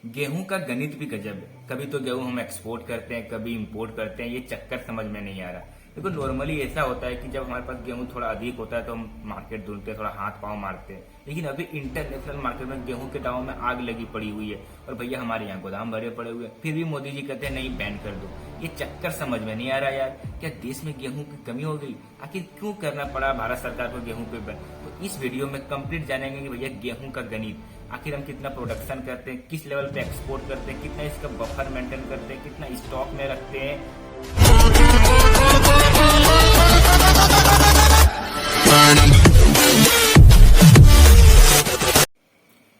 गेहूं का गणित भी गजब है। कभी तो गेहूं हम एक्सपोर्ट करते हैं, कभी इंपोर्ट करते हैं। ये चक्कर समझ में नहीं आ रहा। देखो, नॉर्मली ऐसा होता है कि जब हमारे पास गेहूं थोड़ा अधिक होता है तो हम मार्केट ढूंढते हैं, थोड़ा हाथ पांव मारते हैं। लेकिन अभी इंटरनेशनल मार्केट में गेहूं के दामों में आग लगी पड़ी हुई है और भैया हमारे यहाँ गोदाम भरे पड़े हुए हैं। फिर भी मोदी जी कहते हैं नहीं, बैन कर दो। ये चक्कर समझ में नहीं आ रहा यार। क्या देश में गेहूं की कमी हो गई? आखिर क्यों करना पड़ा भारत सरकार को गेहूं पे बैन? तो इस वीडियो में कंप्लीट जानेंगे कि भैया गेहूं का गणित, आखिर हम कितना प्रोडक्शन करते हैं, किस लेवल पे एक्सपोर्ट करते हैं, कितना इसका बफर मेंटेन करते हैं, कितना स्टॉक में रखते हैं।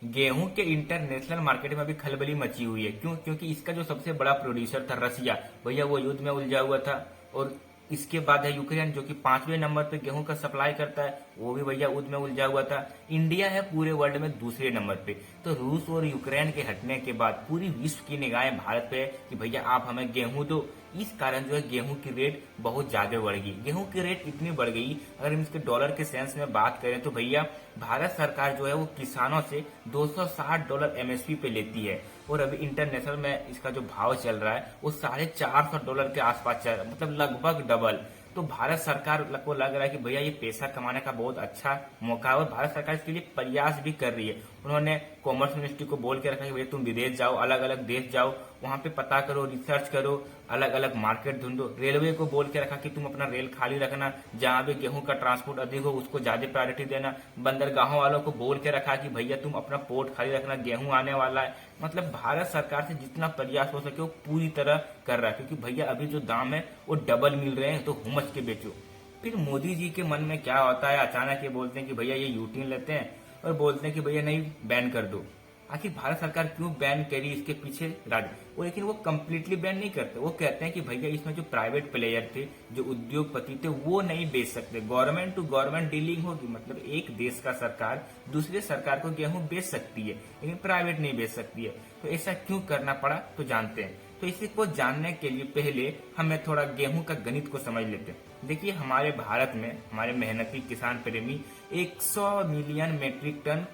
गेहूं के इंटरनेशनल मार्केट में अभी खलबली मची हुई है। क्यों? क्योंकि इसका जो सबसे बड़ा प्रोड्यूसर था रसिया, भैया वो युद्ध में उलझा हुआ था। और इसके बाद है यूक्रेन, जो कि 5वें नंबर पे गेहूं का सप्लाई करता है, वो भी भैया युद्ध में उलझा हुआ था। इंडिया है पूरे वर्ल्ड में दूसरे नंबर पे। तो रूस और यूक्रेन के हटने के बाद पूरी विश्व की निगाहें भारत पे है कि भैया आप हमें गेहूं दो। इस कारण जो है गेहूं की रेट बहुत ज्यादा बढ़ गई। गेहूं की रेट इतनी बढ़ गई, अगर हम इसके डॉलर के सेंस में बात करें तो भैया भारत सरकार जो है वो किसानों से $260 एमएसपी पे लेती है। और अभी इंटरनेशनल में इसका जो भाव चल रहा है वो $450 के आसपास चल रहा है, मतलब लगभग डबल। तो भारत सरकार को लग रहा है कि भैया ये पैसा कमाने का बहुत अच्छा मौका है और भारत सरकार इसके लिए प्रयास भी कर रही है। उन्होंने कॉमर्स मिनिस्ट्री को बोल के रखा कि भैया तुम विदेश जाओ, अलग अलग देश जाओ, वहां पे पता करो, रिसर्च करो, अलग अलग मार्केट ढूंढो। रेलवे को बोल के रखा कि तुम अपना रेल खाली रखना, जहां भी गेहूं का ट्रांसपोर्ट अधिक हो उसको ज्यादा प्रायोरिटी देना। बंदरगाहों वालों को बोल के रखा कि भैया तुम अपना पोर्ट खाली रखना, गेहूं आने वाला है। मतलब भारत सरकार से जितना प्रयास हो सके वो पूरी तरह कर रहा है, क्योंकि भैया अभी जो दाम है वो डबल मिल रहे हैं, तो हुमच के बेचो। फिर मोदी जी के मन में क्या होता है, अचानक ये बोलते हैं कि भैया ये यूटीन लेते हैं और बोलते हैं कि भैया नहीं, बैन कर दो। आखिर भारत सरकार क्यों बैन करी, इसके पीछे राज वो, लेकिन वो कम्प्लीटली बैन नहीं करते। वो कहते हैं कि भैया इसमें जो प्राइवेट प्लेयर थे, जो उद्योगपति थे, वो नहीं बेच सकते। गवर्नमेंट टू गवर्नमेंट डीलिंग होगी, मतलब एक देश का सरकार दूसरे सरकार को गेहूं बेच सकती है, लेकिन प्राइवेट नहीं बेच सकती है। तो ऐसा क्यों करना पड़ा, तो जानते हैं। तो इसी को जानने के लिए पहले हमें थोड़ा गेहूं का गणित को समझ लेते हैं। देखिए, हमारे भारत में हमारे मेहनती किसान प्रेमी 100 मिलियन मेट्रिक टन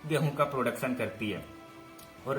गेहूं का प्रोडक्शन करती है। और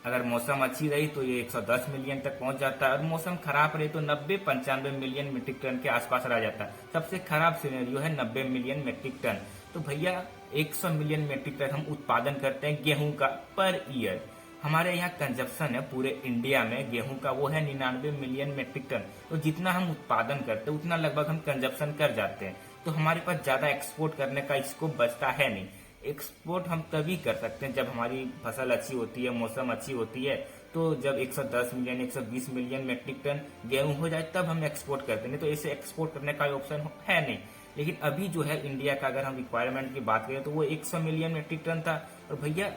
अगर मौसम अच्छी रही तो ये 110 मिलियन तक पहुंच जाता है, और मौसम खराब रही तो 90-95 मिलियन मीट्रिक टन के आसपास रह जाता है। सबसे खराब सिनेरियो है 90 मिलियन मीट्रिक टन। तो भैया 100 मिलियन मीट्रिक टन हम उत्पादन करते हैं गेहूं का पर ईयर। हमारे यहाँ कंजप्शन है पूरे इंडिया में गेहूं का, वो है 99 मिलियन मेट्रिक टन। तो जितना हम उत्पादन करते हैं उतना लगभग हम कंजप्शन कर जाते हैं। तो हमारे पास ज्यादा एक्सपोर्ट करने का स्कोप बचता है नहीं। एक्सपोर्ट हम तभी कर सकते हैं जब हमारी फसल अच्छी होती है, मौसम अच्छी होती है। तो जब 110 मिलियन 120 मिलियन मेट्रिक टन गेहूं हो जाए तब हम एक्सपोर्ट करते हैं, नहीं तो ऐसे एक्सपोर्ट करने का ऑप्शन है नहीं। लेकिन अभी जो है इंडिया का अगर हम रिक्वायरमेंट की बात करें तो वो 100 मिलियन मेट्रिक टन था, और भैया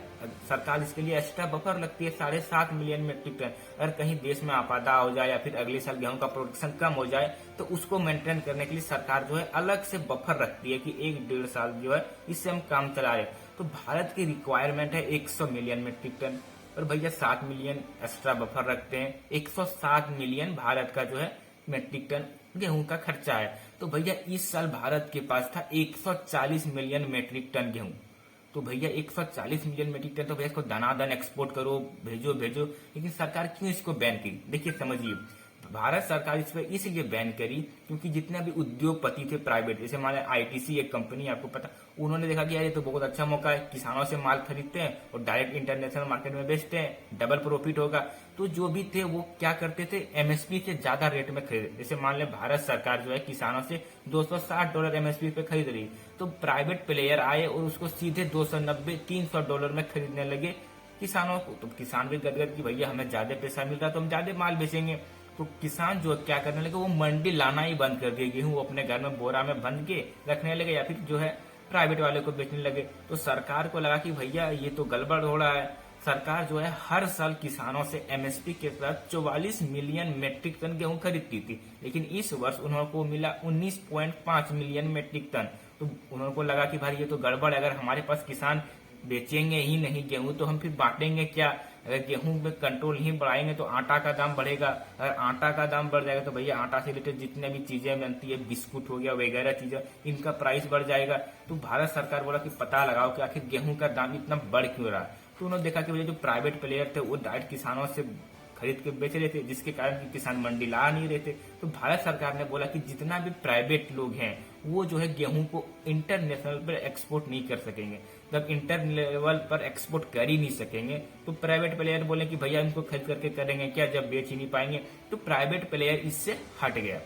सरकार इसके लिए एक्स्ट्रा बफर लगती है 7.5 मिलियन मेट्रिक टन। अगर कहीं देश में आपदा हो जाए या फिर अगले साल गेहूं का प्रोडक्शन कम हो जाए तो उसको मेंटेन करने के लिए सरकार जो है अलग से बफर रखती है कि 1-1.5 साल जो है इससे हम काम चला रहे। तो भारत की रिक्वायरमेंट है 100 मिलियन मेट्रिक टन, और भैया 7 मिलियन एक्स्ट्रा बफर रखते हैं। 107 मिलियन भारत का जो है मेट्रिक टन गेहूं का खर्चा है। तो भैया इस साल भारत के पास था 140 मिलियन मेट्रिक टन गेहूं। तो भैया 140 मिलियन मेट्रिक टन, तो भैया इसको दनादन एक्सपोर्ट करो, भेजो भेजो। लेकिन सरकार क्यों इसको बैन की? देखिए समझिए, भारत सरकार इस पर इसलिए बैन करी क्योंकि जितने भी उद्योगपति थे प्राइवेट, जैसे हमारे आईटीसी एक कंपनी आपको पता, उन्होंने देखा कि यार ये तो बहुत अच्छा मौका है, किसानों से माल खरीदते हैं और डायरेक्ट इंटरनेशनल मार्केट में बेचते हैं, डबल प्रॉफिट होगा। तो जो भी थे वो क्या करते थे, एमएसपी से ज्यादा रेट में खरीदे। जैसे मान ले भारत सरकार जो है किसानों से $260 एमएसपी पे खरीद रही, तो प्राइवेट प्लेयर आए और उसको सीधे $290-300 में खरीदने लगे किसानों को। तो किसान भी गदगद कि भैया हमें ज्यादा पैसा मिल रहा है तो हम ज्यादा माल बेचेंगे। तो किसान जो क्या करने लगे, वो मंडी लाना ही बंद कर दिए, गेहूं वो अपने घर में बोरा में बंद के रखने लगे या फिर जो है प्राइवेट वाले को बेचने लगे। तो सरकार को लगा कि भैया ये तो गड़बड़ हो रहा है। सरकार जो है हर साल किसानों से एमएसपी के साथ 44 मिलियन मेट्रिक टन गेहूं खरीदती थी, लेकिन इस वर्ष उनको मिला 19.5 मिलियन मेट्रिक टन। तो उन्होंने को लगा कि भाई ये तो गड़बड़ है, अगर हमारे पास किसान बेचेंगे ही नहीं गेहूं तो हम फिर बांटेंगे क्या? अगर गेहूं में कंट्रोल नहीं बढ़ाएंगे तो आटा का दाम बढ़ेगा, अगर आटा का दाम बढ़ जाएगा तो भैया आटा से रिलेटेड जितने भी चीजें बनती है, बिस्कुट हो गया वगैरह चीजें, इनका प्राइस बढ़ जाएगा। तो भारत सरकार बोला कि पता लगाओ कि आखिर गेहूं का दाम इतना बढ़ क्यों रहा है। तो उन्होंने देखा कि भैया जो प्राइवेट प्लेयर थे वो डायरेक्ट किसानों से खरीद के बेच रहे थे, जिसके कारण कि किसान मंडी ला नहीं रहे थे। तो भारत सरकार ने बोला कि जितना भी प्राइवेट लोग हैं वो जो है गेहूं को इंटरनेशनल पर एक्सपोर्ट नहीं कर सकेंगे। जब इंटर लेवल पर एक्सपोर्ट कर ही नहीं सकेंगे तो प्राइवेट प्लेयर बोले कि भैया इनको खरीद करके करेंगे क्या, जब बेच ही नहीं पाएंगे। तो प्राइवेट प्लेयर इससे हट गया।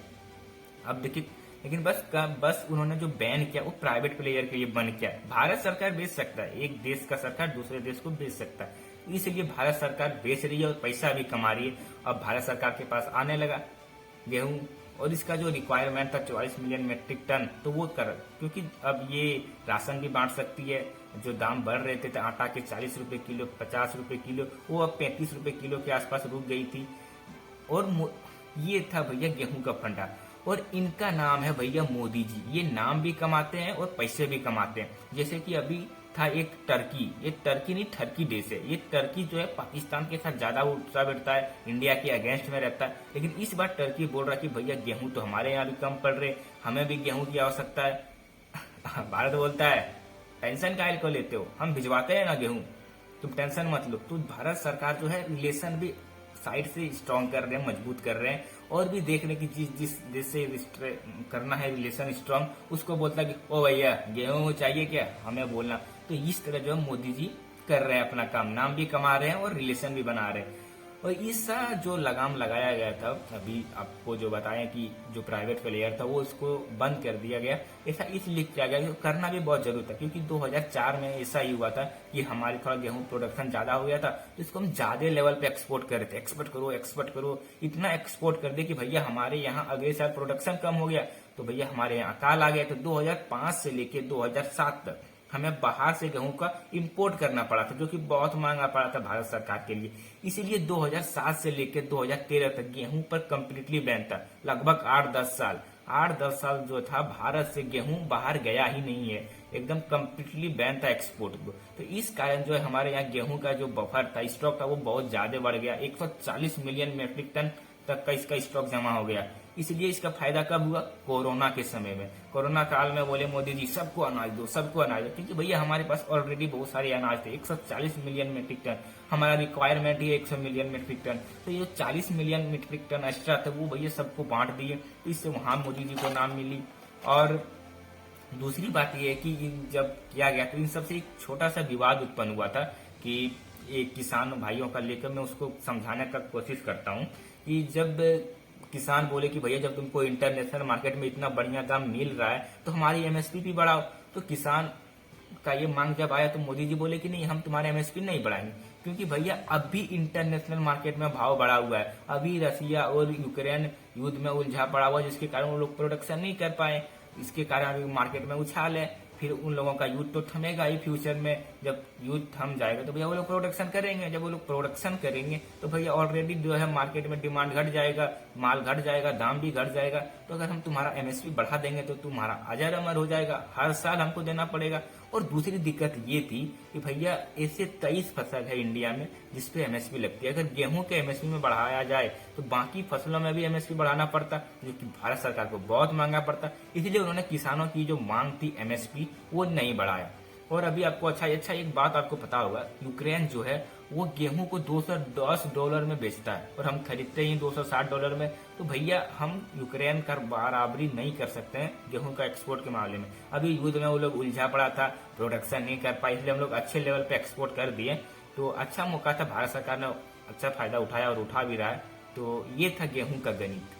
अब देखिए, लेकिन बस उन्होंने जो बैन किया वो प्राइवेट प्लेयर के लिए बन किया। भारत सरकार बेच सकता है, एक देश का सरकार दूसरे देश को बेच सकता है, इसलिए भारत सरकार बेच रही है और पैसा भी कमा रही है। अब भारत सरकार के पास आने लगा गेहूं, और इसका जो रिक्वायरमेंट था 44 मिलियन मेट्रिक टन, तो वो क्योंकि अब ये राशन भी बांट सकती है। जो दाम बढ़ रहे थे आटा के 40 रुपए किलो, 50 रुपए किलो, वो अब 35 रुपए किलो के आसपास रुक गई थी। और ये था भैया गेहूं का भंडार, और इनका नाम है भैया मोदी जी। ये नाम भी कमाते हैं और पैसे भी कमाते हैं। जैसे कि अभी था एक टर्की, ये टर्की नहीं टर्की देश है। ये टर्की जो है पाकिस्तान के साथ ज्यादा उत्साह बढ़ता है, इंडिया के अगेंस्ट में रहता है। लेकिन इस बार टर्की बोल रहा है कि भैया गेहूं तो हमारे यहाँ भी कम पड़ रहे, हमें भी गेहूं की आवश्यकता है। भारत बोलता है टेंशन काहे को लेते हो, हम भिजवाते हैं ना गेहूं, तुम टेंशन मत लो। तो भारत सरकार जो है रिलेशन भी साइड से स्ट्रांग कर रहे हैं, मजबूत कर रहे हैं, और भी देख रहे हैं कि जिस देश से करना है रिलेशन स्ट्रांग, उसको बोलता है कि ओ भैया गेहूं चाहिए क्या, हमें बोलना। तो इस तरह जो है मोदी जी कर रहे हैं अपना काम, नाम भी कमा रहे हैं और रिलेशन भी बना रहे हैं। और इसका जो लगाम लगाया गया था, अभी आपको जो बताएं कि जो प्राइवेट प्लेयर था वो उसको बंद कर दिया गया, ऐसा इसलिए किया गया कि करना भी बहुत जरूरी था। क्योंकि 2004 में ऐसा ही हुआ था कि हमारी थोड़ा गेहूं प्रोडक्शन ज्यादा हो गया था, तो इसको हम ज्यादा लेवल पे एक्सपोर्ट कर रहे थे। एक्सपोर्ट करो, इतना एक्सपोर्ट कर दे कि भैया हमारे यहाँ अगले साल प्रोडक्शन कम हो गया, तो भैया हमारे यहाँ अकाल आ गया। तो 2005 से लेके 2007 तक हमें बाहर से गेहूं का इंपोर्ट करना पड़ा था, जो कि बहुत महंगा पड़ा था भारत सरकार के लिए। इसीलिए 2007 से लेकर 2013 तक गेहूं पर कंप्लीटली बैन था। लगभग 8-10 साल जो था भारत से गेहूं बाहर गया ही नहीं है, एकदम कंप्लीटली बैन था एक्सपोर्ट को। तो इस कारण जो है हमारे यहाँ गेहूं का जो बफर था, स्टॉक था, वो बहुत ज्यादा बढ़ गया। 140 मिलियन मेट्रिक टन तक का इसका स्टॉक जमा हो गया। इसलिए इसका फायदा कब हुआ? कोरोना के समय में। कोरोना काल में बोले मोदी जी सबको अनाज दो, क्योंकि भैया हमारे पास ऑलरेडी बहुत सारे अनाज थे। 140 मिलियन मेट्रिक टन, हमारा रिक्वायरमेंट ही 100 मिलियन मेट्रिक टन, तो ये 40 मिलियन मेट्रिक टन एक्स्ट्रा था वो भैया सबको बांट दिए। तो इससे वहां मोदी जी को नाम मिली। और दूसरी बात यह है कि जब किया गया तो इन सबसे एक छोटा सा विवाद उत्पन्न हुआ था कि एक किसान भाइयों का लेकर मैं उसको समझाने का कोशिश करता हूँ कि जब किसान बोले कि भैया जब तुमको इंटरनेशनल मार्केट में इतना बढ़िया दाम मिल रहा है तो हमारी एमएसपी भी बढ़ाओ। तो किसान का ये मांग जब आया तो मोदी जी बोले कि नहीं, हम तुम्हारे एमएसपी नहीं बढ़ाएंगे, क्योंकि भैया अभी इंटरनेशनल मार्केट में भाव बढ़ा हुआ है। अभी रसिया और यूक्रेन युद्ध में उलझा पड़ा हुआ, जिसके कारण वो लोग प्रोडक्शन नहीं कर पाए। इसके कारण अभी मार्केट में उछाल है। फिर उन लोगों का युद्ध तो थमेगा ही फ्यूचर में। जब युद्ध थम जाएगा तो भैया वो लोग प्रोडक्शन करेंगे। जब वो लोग प्रोडक्शन करेंगे तो भैया ऑलरेडी जो है मार्केट में डिमांड घट जाएगा, माल घट जाएगा, दाम भी घट जाएगा। तो अगर हम तुम्हारा एमएसपी बढ़ा देंगे तो तुम्हारा अजर अमर हो जाएगा, हर साल हमको देना पड़ेगा। और दूसरी दिक्कत ये थी कि भैया ऐसे 23 फसल है इंडिया में जिसपे एमएसपी लगती है। अगर गेहूं के एमएसपी में बढ़ाया जाए तो बाकी फसलों में भी एमएसपी बढ़ाना पड़ता, जो कि भारत सरकार को बहुत महंगा पड़ता। इसलिए उन्होंने किसानों की जो मांग थी एमएसपी वो नहीं बढ़ाया। और अभी आपको अच्छा एक बात आपको पता होगा, यूक्रेन जो है वो गेहूं को $210 में बेचता है और हम खरीदते ही $260 में। तो भैया हम यूक्रेन का बराबरी नहीं कर सकते हैं गेहूं का एक्सपोर्ट के मामले में। अभी युद्ध में वो लोग उलझा पड़ा था, प्रोडक्शन नहीं कर पाए, इसलिए हम लोग अच्छे लेवल पे एक्सपोर्ट कर दिए। तो अच्छा मौका था, भारत सरकार ने अच्छा फायदा उठाया और उठा भी रहा है। तो ये था गेहूं का गणित।